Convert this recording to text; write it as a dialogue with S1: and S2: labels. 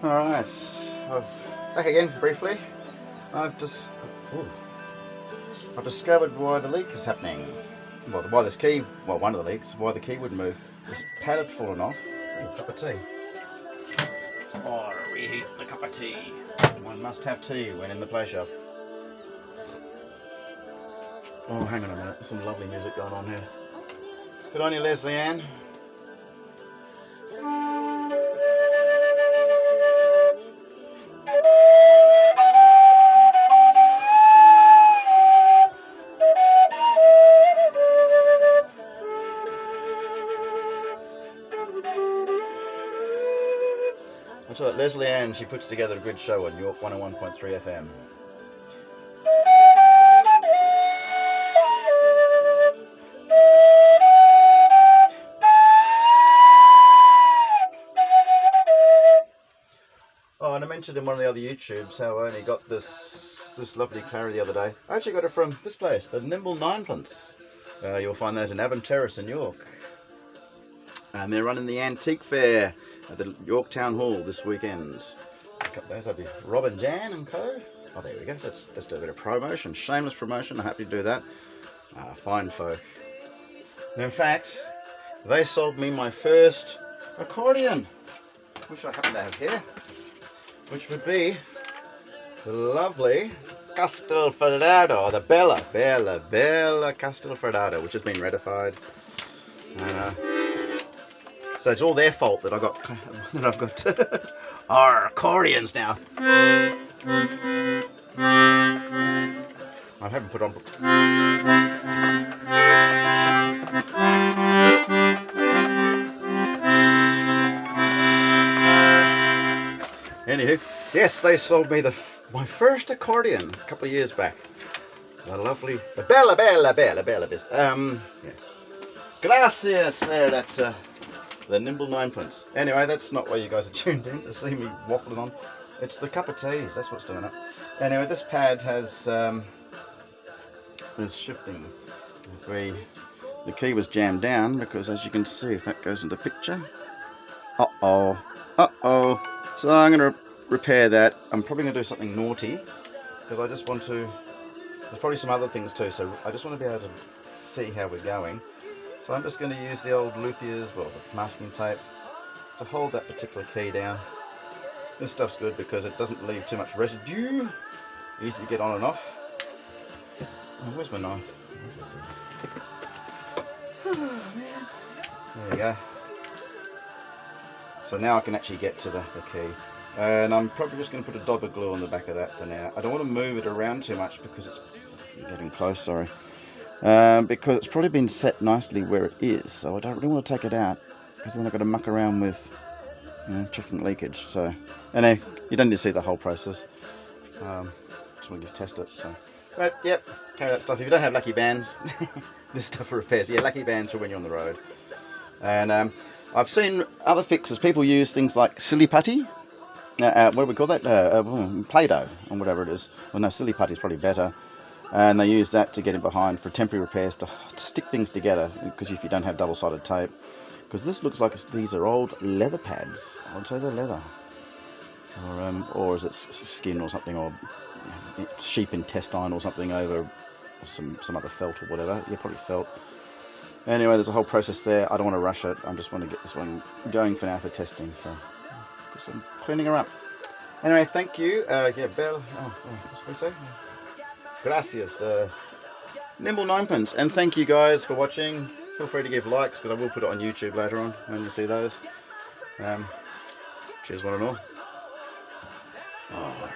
S1: Alright, back again briefly. I've discovered why the leak is happening. Well, why this key, well, one of the leaks, why the key wouldn't move. This pad had fallen off. Ooh, cup of tea. Oh, reheat the cup of tea. One must have tea when in the play shop. Oh, hang on a minute, there's some lovely music going on here. Good on you, Leslie Ann. That's right, Leslie Ann, she puts together a good show on York 101.3 FM. Oh, and I mentioned in one of the other YouTubes how I only got this lovely clarinet the other day. I actually got it from this place, the Nimble Ninepence. You'll find that in Avon Terrace in York. And they're running the Antique Fair at the York Town Hall this weekend. A couple of days, that'll be Robin Jan and co. Oh, there we go. Let's do a bit of promotion, shameless promotion. I'm happy to do that. Fine folk. And in fact, they sold me my first accordion, which I happen to have here, which would be the lovely Castelfredado, the Bella Castelfredado, which has been ratified. So it's all their fault that I've got our accordions now. I haven't put on. Anywho, yes, they sold me my first accordion a couple of years back. The Bella. Yeah. Gracias. There, that's the Nimble Ninepence. Anyway, that's not why you guys are tuned in to see me waffling on. It's the cup of teas. That's what's doing it. Anyway, this pad is shifting. The key was jammed down because, as you can see, if that goes into picture. Uh-oh. So I'm going to repair that. I'm probably going to do something naughty because I just want to. There's probably some other things too. So I just want to be able to see how we're going. So I'm just going to use the old luthiers, well, the masking tape, to hold that particular key down. This stuff's good because it doesn't leave too much residue. Easy to get on and off. Oh, where's my knife? Oh, man. There we go. So now I can actually get to the key. And I'm probably just going to put a dab of glue on the back of that for now. I don't want to move it around too much because it's getting close, sorry. Because it's probably been set nicely where it is, so I don't really want to take it out because then I've got to muck around with checking leakage. So anyway, you don't need to see the whole process. Just want to test it. So, but yep, carry that stuff. If you don't have lucky bands, this stuff for repairs. Yeah, lucky bands for when you're on the road. And I've seen other fixes. People use things like silly putty. What do we call that? Play-Doh or whatever it is. Well, no, silly putty is probably better. And they use that to get in behind for temporary repairs to stick things together, because if you don't have double-sided tape. Because this looks like these are old leather pads. I would say they're leather. Or is it skin or something, or sheep intestine or something over some other felt or whatever. Yeah, probably felt. Anyway, there's a whole process there. I don't want to rush it. I just want to get this one going for now for testing. So, just cleaning her up. Anyway, thank you. Yeah, Belle. What's we say? Gracias, Nimble Ninepence, and thank you guys for watching. Feel free to give likes because I will put it on YouTube later on when you see those. Cheers one and all. Oh.